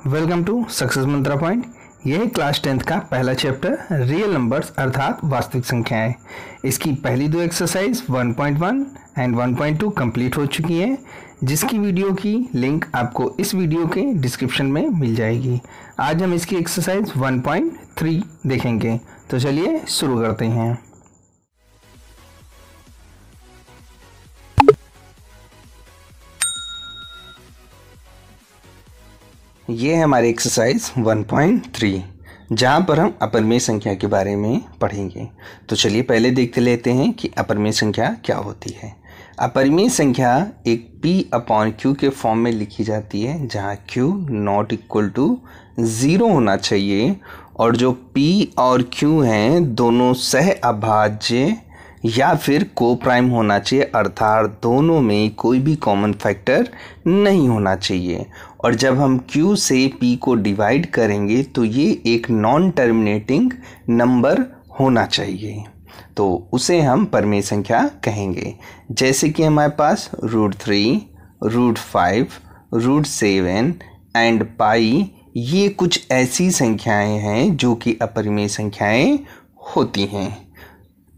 Welcome to success mantra point. यह class 10th का पहला चैप्टर रियल नंबर्स अर्थात वास्तविक संख्याएं। इसकी पहली दो एक्सरसाइज 1.1 एंड 1.2 कंप्लीट हो चुकी हैं, जिसकी वीडियो की लिंक आपको इस वीडियो के डिस्क्रिप्शन में मिल जाएगी। आज हम इसकी एक्सरसाइज 1.3 देखेंगे, तो चलिए शुरू करते हैं। ये है हमारी एक्सरसाइज 1.3, जहाँ पर हम अपरिमेय संख्या के बारे में पढ़ेंगे। तो चलिए पहले देखते लेते हैं कि अपरिमेय संख्या क्या होती है। अपरिमेय संख्या एक P/Q के फॉर्म में लिखी जाती है, जहाँ Q नॉट इक्वल टू 0 होना चाहिए और जो P और Q हैं दोनों सह अभाज्य या फिर को प्राइम होना चाहिए, अर्थात दोनों में कोई भी कॉमन फैक्टर नहीं होना चाहिए। और जब हम Q से P को डिवाइड करेंगे तो ये एक नॉन टर्मिनेटिंग नंबर होना चाहिए, तो उसे हम परिमेय संख्या कहेंगे। जैसे कि हमारे पास √3, √5, √7 एंड पाई, ये कुछ ऐसी संख्याएं हैं जो कि अपरिमेय संख्याएं होती हैं।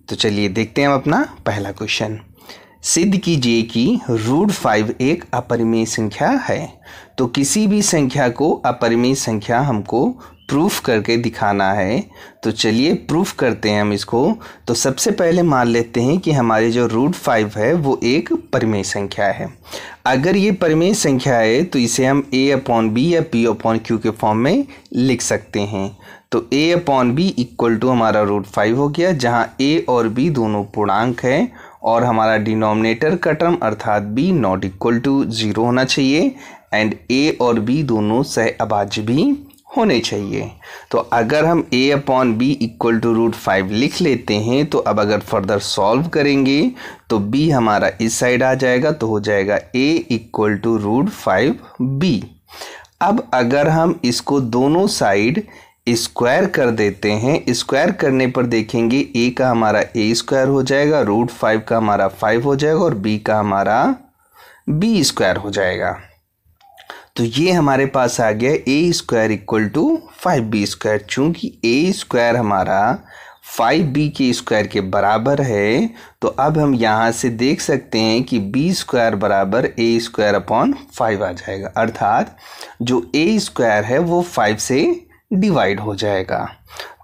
तो चलिए देखते हैं हम अपना पहला क्वेश्चन। सिद्ध कीजिए कि √5 एक अपरिमेय संख्या है। तो किसी भी संख्या को अपरिमेय संख्या हमको प्रूफ करके दिखाना है, तो चलिए प्रूफ करते हैं हम इसको। तो सबसे पहले मान लेते हैं कि हमारे जो √5 है वो एक परिमेय संख्या है। अगर ये परिमेय संख्या है तो इसे हम A/B या P/Q के फॉर्म में लिख सकते हैं। तो A/B इक्वल टू हमारा √5 हो गया, जहाँ A और B दोनों पूर्णांक हैं और हमारा डिनोमिनेटर का टर्म अर्थात B नॉट इक्वल टू 0 होना चाहिए एंड A और B दोनों सह अभाज्य भी होने चाहिए। तो अगर हम A/B इक्वल टू √5 लिख लेते हैं, तो अब अगर फर्दर सॉल्व करेंगे तो B हमारा इस साइड आ जाएगा, तो हो जाएगा A इक्वल टू √5B। अब अगर हम इसको दोनों साइड स्क्वायर कर देते हैं, स्क्वायर करने पर देखेंगे A का हमारा A² हो जाएगा, √5 का हमारा 5 हो जाएगा और B का हमारा B² हो जाएगा। तो ये हमारे पास आ गया A² इक्वल टू 5B²। चूंकि A² हमारा 5B के स्क्वायर के बराबर है, तो अब हम यहाँ से देख सकते हैं कि B² बराबर A²/5 आ जाएगा, अर्थात जो A² है वो 5 से डिवाइड हो जाएगा।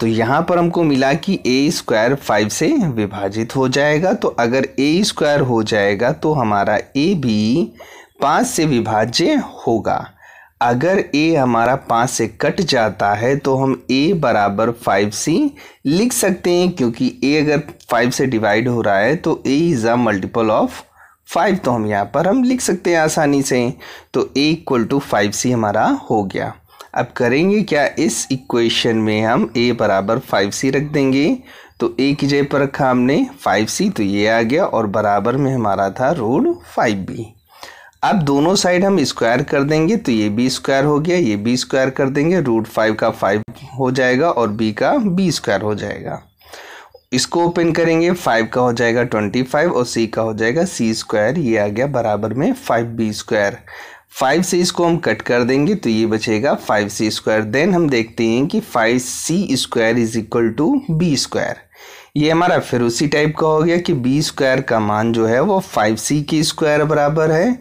तो यहाँ पर हमको मिला कि A² 5 से विभाजित हो जाएगा। तो अगर A² हो जाएगा तो हमारा A भी 5 से विभाज्य होगा। अगर A हमारा 5 से कट जाता है तो हम A बराबर 5C लिख सकते हैं, क्योंकि A अगर 5 से डिवाइड हो रहा है तो A is a multiple of 5, तो हम यहाँ पर हम लिख सकते हैं आसानी से। तो A इक्वल टू 5C हमारा हो गया। अब करेंगे क्या, इस इक्वेशन में हम A बराबर 5C रख देंगे। तो A की जगह पर रखा हमने 5C, तो ये आ गया और बराबर में हमारा था √5B। अब दोनों साइड हम स्क्वायर कर देंगे, तो ये B² हो गया, ये B² कर देंगे, √5 का 5 हो जाएगा और B का B² हो जाएगा। इसको ओपन करेंगे, 5 का हो जाएगा 25 और C का हो जाएगा C², ये आ गया बराबर में 5B²। 5 से इसको हम कट कर देंगे तो ये बचेगा 5C²। देन हम देखते हैं कि 5C² is equal to B²। ये हमारा फिर उसी टाइप का हो गया कि B² का मान जो है वो 5C के स्क्वायर बराबर है।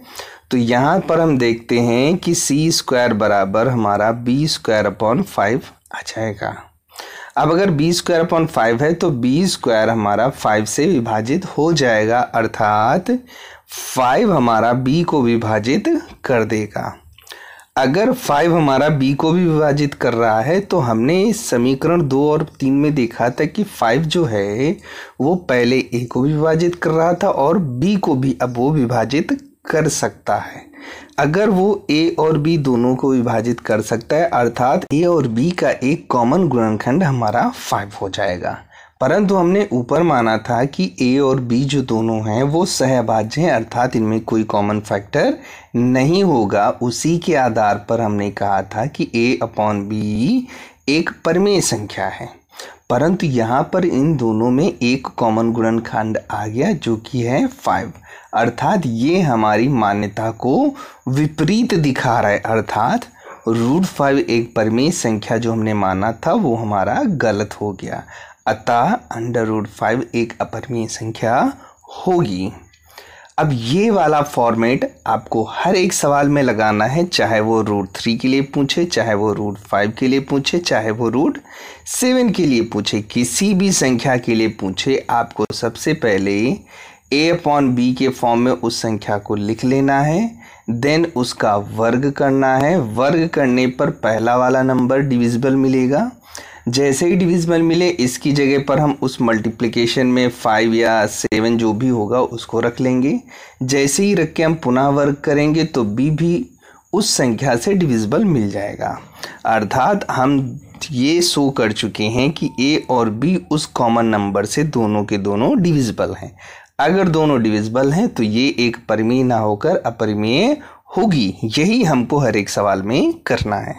तो यहाँ पर हम देखते हैं कि C² बराबर हमारा B²/5 आ जाएगा। अब अगर B²/5 है तो B² हमारा 5 से विभाजित हो जाएगा, अर्थात 5 हमारा B को विभाजित कर देगा। अगर 5 हमारा B को भी विभाजित कर रहा है तो हमने समीकरण 2 और 3 में देखा था कि 5 जो है वो पहले A को भी विभाजित कर रहा था और B को भी अब वो विभाजित कर सकता है। अगर वो A और B दोनों को विभाजित कर सकता है, अर्थात A और B का एक कॉमन गुणनखंड हमारा 5 हो जाएगा। परंतु हमने ऊपर माना था कि A और B जो दोनों हैं वो सहअभाज्य हैं, अर्थात इनमें कोई कॉमन फैक्टर नहीं होगा। उसी के आधार पर हमने कहा था कि A/B एक परिमेय संख्या है। परंतु यहाँ पर इन दोनों में एक कॉमन गुणनखंड आ गया जो कि है 5, अर्थात ये हमारी मान्यता को विपरीत दिखा रहा है, अर्थात √5 एक परिमेय संख्या जो हमने माना था वो हमारा गलत हो गया, अतः √5 एक अपरिमेय संख्या होगी। अब ये वाला फॉर्मेट आपको हर एक सवाल में लगाना है, चाहे वो √3 के लिए पूछे, चाहे वो √5 के लिए पूछे, चाहे वो √7 के लिए पूछे, किसी भी संख्या के लिए पूछे, आपको सबसे पहले a/b के फॉर्म में उस संख्या को लिख लेना है, देन उसका वर्ग करना है। वर्ग करने पर पहला वाला नंबर डिविजिबल मिलेगा। जैसे ही डिविजिबल मिले इसकी जगह पर हम उस मल्टीप्लिकेशन में 5 या 7 जो भी होगा उसको रख लेंगे। जैसे ही रख के हम पुनः वर्ग करेंगे तो b भी उस संख्या से डिविजिबल मिल जाएगा। अर्थात हम ये शो कर चुके हैं कि a और b उस कॉमन नंबर से दोनों के दोनों डिविजिबल हैं। अगर दोनों डिविजिबल हैं तो ये एक परिमेय ना होकर अपरिमेय होगी। यही हमको हर एक सवाल में करना है।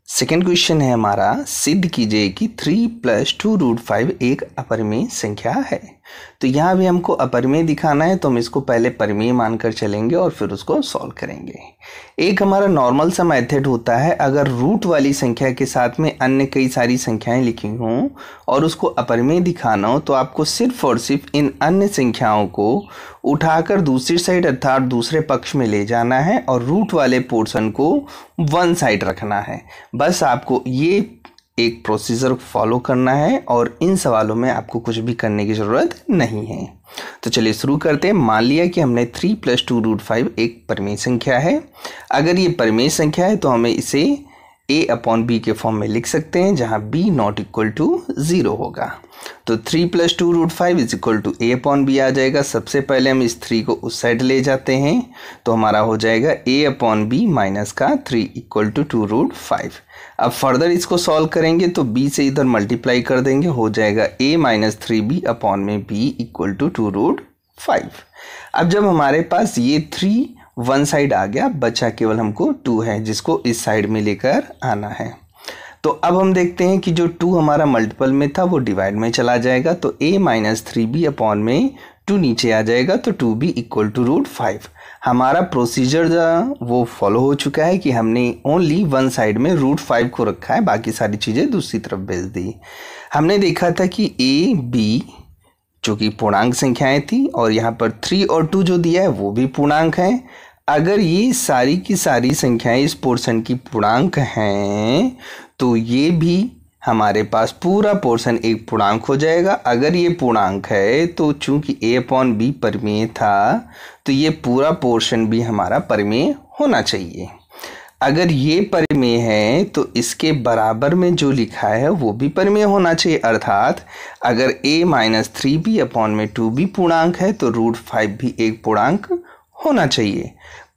सेकेंड क्वेश्चन है हमारा, सिद्ध कीजिए कि 3 + 2 √5 एक अपरिमेय संख्या है। तो यहाँ भी हमको अपरिमेय दिखाना है तो हम इसको पहले परिमेय मानकर चलेंगे और फिर उसको सॉल्व करेंगे। एक हमारा नॉर्मल सा मेथड होता है, अगर रूट वाली संख्या के साथ में अन्य कई सारी संख्याएं लिखी हों और उसको अपरिमेय दिखाना हो तो आपको सिर्फ और सिर्फ इन अन्य संख्याओं को उठाकर दूसरी साइड अर्थात दूसरे पक्ष में ले जाना है और रूट वाले पोर्शन को वन साइड रखना है। बस आपको ये एक प्रोसीजर फॉलो करना है और इन सवालों में आपको कुछ भी करने की ज़रूरत नहीं है। तो चलिए शुरू करते हैं। मान लिया कि हमने 3 + 2 √5 एक परिमेय संख्या है। अगर ये परिमेय संख्या है तो हमें इसे a/b के फॉर्म में लिख सकते हैं जहां b ≠ 0 होगा। तो 3 + 2 √5 = a/b आ जाएगा। सबसे पहले हम इस 3 को उस साइड ले जाते हैं तो हमारा हो जाएगा a/b माइनस का 3 = 2 √5। अब फर्दर इसको सॉल्व करेंगे तो b से इधर मल्टीप्लाई कर देंगे, हो जाएगा a - 3b/b = 2 √5। अब जब हमारे पास ये 3 वन साइड आ गया, बचा केवल हमको 2 है जिसको इस साइड में लेकर आना है। तो अब हम देखते हैं कि जो 2 हमारा मल्टीपल में था वो डिवाइड में चला जाएगा तो a - 3b/में 2 नीचे आ जाएगा तो 2b = √5। हमारा प्रोसीजर वो फॉलो हो चुका है कि हमने ओनली वन साइड में √5 को रखा है, बाकी सारी चीज़ें दूसरी तरफ भेज दी। हमने देखा था कि a b जो कि पूर्णांक संख्याएं थी और यहाँ पर 3 और 2 जो दिया है वो भी पूर्णांक हैं। अगर ये सारी की सारी संख्याएं इस पोर्शन की पूर्णांक हैं तो ये भी हमारे पास पूरा पोर्शन एक पूर्णांक हो जाएगा। अगर ये पूर्णांक है तो चूंकि a/b परिमेय था तो ये पूरा पोर्शन भी हमारा परिमेय होना चाहिए। अगर ये परिमेय है तो इसके बराबर में जो लिखा है वो भी परिमेय होना चाहिए। अर्थात अगर a - 3b/में 2b पूर्णांक है तो √5 भी एक पूर्णांक होना चाहिए।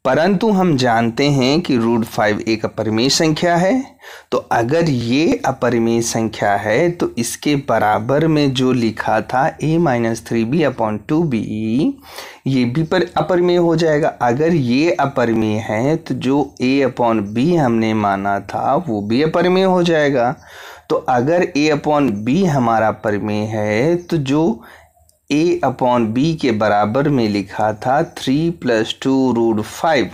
परंतु हम जानते हैं कि √5 एक अपरिमेय संख्या है, तो अगर ये अपरिमेय संख्या है तो इसके बराबर में जो लिखा था a - 3b/2b ये भी अपरिमेय हो जाएगा। अगर ये अपरिमेय है तो जो a/b हमने माना था वो भी अपरिमेय हो जाएगा। तो अगर a/b हमारा परिमेय है तो जो a/b के बराबर में लिखा था 3 + 2 √5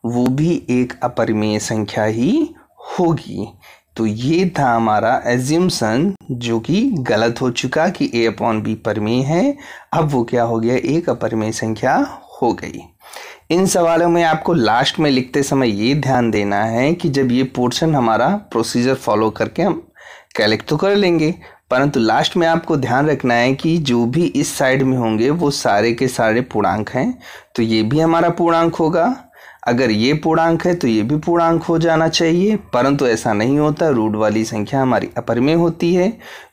वो भी एक अपरिमेय संख्या ही होगी। तो ये था हमारा एज्यूम्शन जो कि गलत हो चुका कि a/b परिमेय है। अब वो क्या हो गया, एक अपरिमेय संख्या हो गई। इन सवालों में आपको लास्ट में लिखते समय ये ध्यान देना है कि जब ये पोर्शन हमारा प्रोसीजर फॉलो करके हम कैलकुलेट तो कर लेंगे, परंतु लास्ट में आपको ध्यान रखना है कि जो भी इस साइड में होंगे वो सारे के सारे पूर्णांक हैं। तो ये भी हमारा पूर्णांक होगा। अगर ये पूर्णांक है तो ये भी पूर्णांक हो जाना चाहिए, परंतु ऐसा नहीं होता। रूट वाली संख्या हमारी अपरिमेय होती है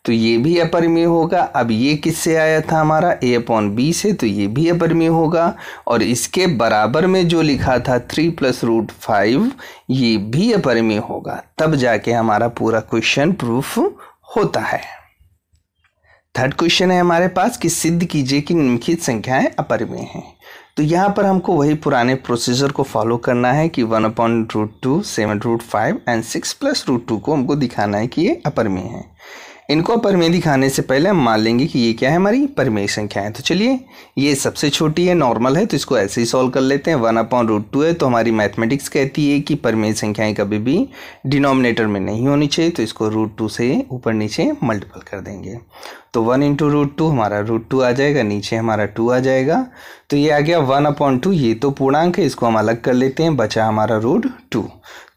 तो ये भी अपरिमेय होगा। अब ये किससे आया था हमारा a/b से, तो ये भी अपरिमेय होगा। और इसके बराबर में जो लिखा था 3 + √5 ये भी अपरिमेय होगा। तब जाके हमारा पूरा क्वेश्चन प्रूफ होता है। थर्ड क्वेश्चन है हमारे पास कि सिद्ध कीजिए कि निम्नलिखित संख्याएं अपरिमेय हैं। तो यहाँ पर हमको वही पुराने प्रोसीजर को फॉलो करना है कि 1/√2, 7√5 एंड 6 + √2 को हमको दिखाना है कि ये अपरिमेय है। इनको अपरिमेय दिखाने से पहले हम मान लेंगे कि ये क्या है, हमारी परिमेय संख्या है। तो चलिए, ये सबसे छोटी है, नॉर्मल है, तो इसको ऐसे ही सॉल्व कर लेते हैं। 1/√2 है, तो हमारी मैथमेटिक्स कहती है कि परिमेय संख्याएं कभी भी डिनोमिनेटर में नहीं होनी चाहिए, तो इसको √2 से ऊपर नीचे मल्टीपल कर देंगे। तो 1 × √2 हमारा √2 आ जाएगा, नीचे हमारा 2 आ जाएगा। तो ये आ गया 1/2, ये तो पूर्णांक है, इसको हम अलग कर लेते हैं, बचा हमारा √2।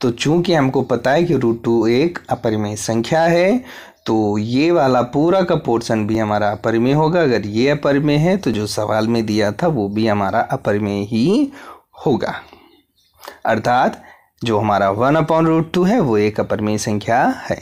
तो चूंकि हमको पता है कि √2 एक अपरिमेय संख्या है, तो ये वाला पूरा का पोर्शन भी हमारा अपरिमेय होगा। अगर ये अपरिमेय है तो जो सवाल में दिया था वो भी हमारा अपरिमेय ही होगा। अर्थात जो हमारा 1/√2 है वो एक अपरिमेय संख्या है।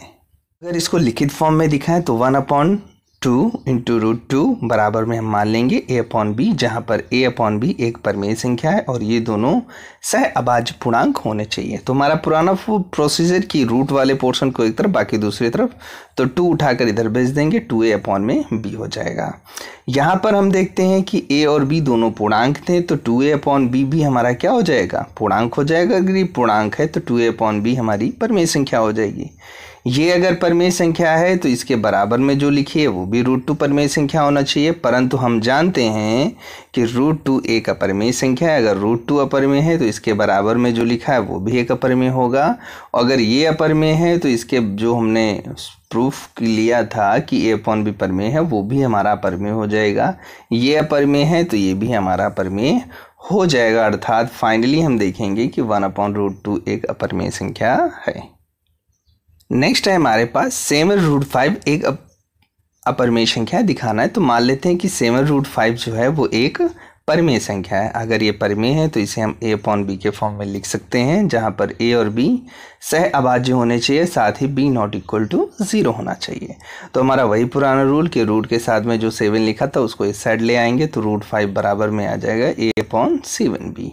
अगर इसको लिखित फॉर्म में दिखाएं तो 1/2 × √2 बराबर में हम मान लेंगे a/b, जहाँ पर a/b एक परिमेय संख्या है और ये दोनों सह अभाज्य पूर्णांक होने चाहिए। तो हमारा पुराना प्रोसीजर की रूट वाले पोर्शन को एक तरफ, बाकी दूसरी तरफ, तो 2 उठाकर इधर भेज देंगे, 2a/b हो जाएगा। यहाँ पर हम देखते हैं कि a और b दोनों पूर्णांक थे, तो 2a/b भी हमारा क्या हो जाएगा, पूर्णांक हो जाएगा। अगर ये पूर्णांक है तो 2a/b हमारी परिमेय संख्या हो जाएगी। ये अगर परिमेय संख्या है तो इसके बराबर में जो लिखी है वो भी √2 परिमेय संख्या होना चाहिए, परंतु हम जानते हैं कि √2 एक अपरिमेय संख्या है। अगर √2 अपरिमेय है तो इसके बराबर में जो लिखा है वो भी एक अपरिमेय होगा। अगर ये अपरिमेय है तो इसके जो हमने प्रूफ लिया था कि a/b परिमेय है वो भी हमारा अपरिमेय हो जाएगा। ये अपरिमेय है तो ये भी हमारा अपरिमेय हो जाएगा। अर्थात फाइनली हम देखेंगे कि 1/√2 एक अपरिमेय संख्या है। नेक्स्ट है हमारे पास 7√5 एक अपरिमेय संख्या दिखाना है। तो मान लेते हैं कि 7√5 जो है वो एक परिमेय संख्या है। अगर ये परिमेय है तो इसे हम a/b के फॉर्म में लिख सकते हैं, जहाँ पर a और b सह अभाज्य होने चाहिए, साथ ही b ≠ 0 होना चाहिए। तो हमारा वही पुराना रूल कि रूट के साथ में जो 7 लिखा था उसको इस साइड ले आएंगे, तो √5 बराबर में आ जाएगा a/7b।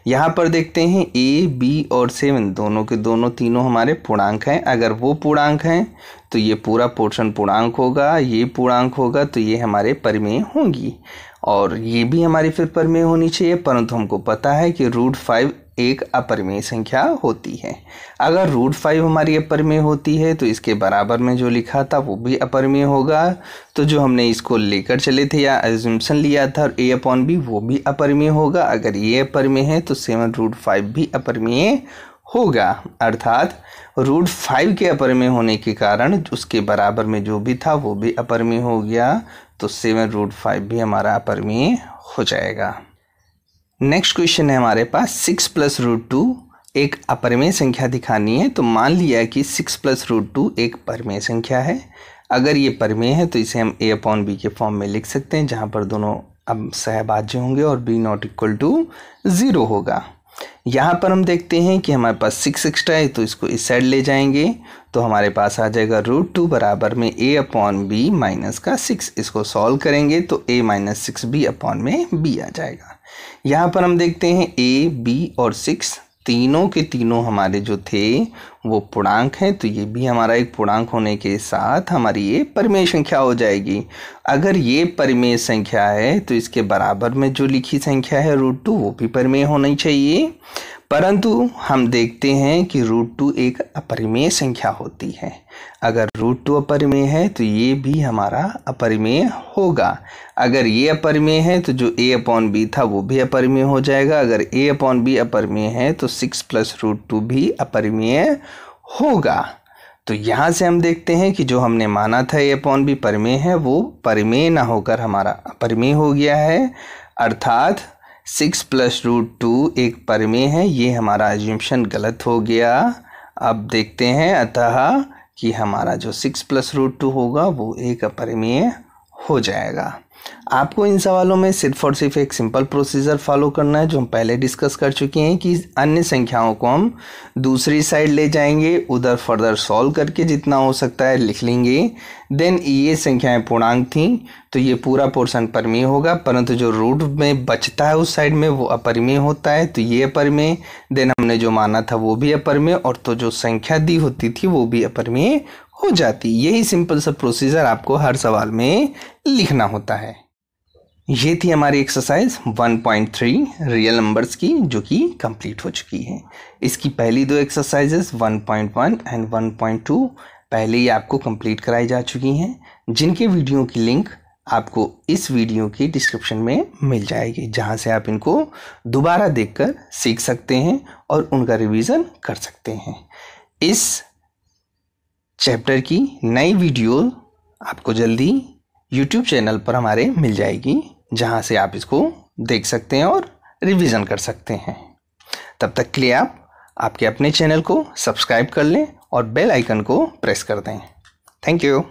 यहाँ पर देखते हैं a, b और 7 दोनों के दोनों तीनों हमारे पूर्णांक हैं। अगर वो पूर्णांक हैं तो ये पूरा पोर्शन पूर्णांक होगा, ये पूर्णांक होगा, तो ये हमारे परिमेय होंगी और ये भी हमारी फिर परिमेय होनी चाहिए। परंतु हमको पता है कि √5 एक अपरिमेय संख्या होती है। अगर √5 हमारी अपरिमेय होती है तो इसके बराबर में जो लिखा था वो भी अपरिमेय होगा। तो जो हमने इसको लेकर चले थे या एज्यूम्पशन लिया था a/b वो भी अपरिमेय होगा। अगर ये अपरिमेय है तो 7√5 भी अपरिमेय होगा। अर्थात √5 के अपरिमेय होने के कारण उसके बराबर में जो भी था वो भी अपरिमेय हो गया, तो 7√5 भी हमारा अपरिमेय हो जाएगा। नेक्स्ट क्वेश्चन है हमारे पास 6 + √2 एक अपरिमेय संख्या दिखानी है। तो मान लिया कि 6 + √2 एक परिमेय संख्या है। अगर ये परिमेय है तो इसे हम a/b के फॉर्म में लिख सकते हैं, जहाँ पर दोनों अब सहभाज्य होंगे और b ≠ 0 होगा। यहाँ पर हम देखते हैं कि हमारे पास 6 एक्स्ट्रा है, तो इसको इस साइड ले जाएंगे, तो हमारे पास आ जाएगा √2 बराबर में a/b माइनस का 6। इसको सॉल्व करेंगे तो a - 6b/b आ जाएगा। यहाँ पर हम देखते हैं a, b और 6 तीनों के तीनों हमारे जो थे वो पूर्णांक हैं, तो ये भी हमारा एक पूर्णांक होने के साथ हमारी ये परिमेय संख्या हो जाएगी। अगर ये परिमेय संख्या है तो इसके बराबर में जो लिखी संख्या है √2 वो भी परिमेय होनी चाहिए। परंतु हम देखते हैं कि √2 एक अपरिमेय संख्या होती है। अगर √2 अपरिमेय है तो ये भी हमारा अपरिमेय होगा। अगर ये अपरिमेय है तो जो a/b था वो भी अपरिमेय हो जाएगा। अगर a/b अपरिमेय है तो 6 + √2 भी अपरिमेय होगा। तो यहाँ से हम देखते हैं कि जो हमने माना था a/b परिमेय है वो परिमेय ना होकर हमारा अपरिमेय हो गया है। अर्थात 6 + √2 एक परिमेय है, ये हमारा एज्यूम्पशन गलत हो गया। अब देखते हैं अतः कि हमारा जो 6 + √2 होगा वो एक अपरिमेय हो जाएगा। आपको इन सवालों में सिर्फ और सिर्फ एक सिंपल प्रोसीजर फॉलो करना है, जो हम पहले डिस्कस कर चुके हैं कि अन्य संख्याओं को हम दूसरी साइड ले जाएंगे, उधर फर्दर सॉल्व करके जितना हो सकता है लिख लेंगे। देन ये संख्याएं पूर्णांक थी तो ये पूरा पोर्शन परिमेय होगा, परंतु जो रूट में बचता है उस साइड में वो अपरिमेय होता है, तो ये अपरिमेय। देन हमने जो माना था वो भी अपरिमेय, और तो जो संख्या दी होती थी वो भी अपरिमेय हो जाती। यही सिंपल सा प्रोसीजर आपको हर सवाल में लिखना होता है। ये थी हमारी एक्सरसाइज 1.3 रियल नंबर्स की, जो कि कंप्लीट हो चुकी है। इसकी पहली दो एक्सरसाइजेस 1.1 एंड 1.2 पहले ही आपको कंप्लीट कराई जा चुकी हैं, जिनके वीडियो की लिंक आपको इस वीडियो की डिस्क्रिप्शन में मिल जाएगी, जहां से आप इनको दोबारा देखकर सीख सकते हैं और उनका रिवीजन कर सकते हैं। इस चैप्टर की नई वीडियो आपको जल्दी YouTube चैनल पर हमारे मिल जाएगी, जहां से आप इसको देख सकते हैं और रिवीजन कर सकते हैं। तब तक के लिए आप आपके अपने चैनल को सब्सक्राइब कर लें और बेल आइकन को प्रेस कर दें। Thank you.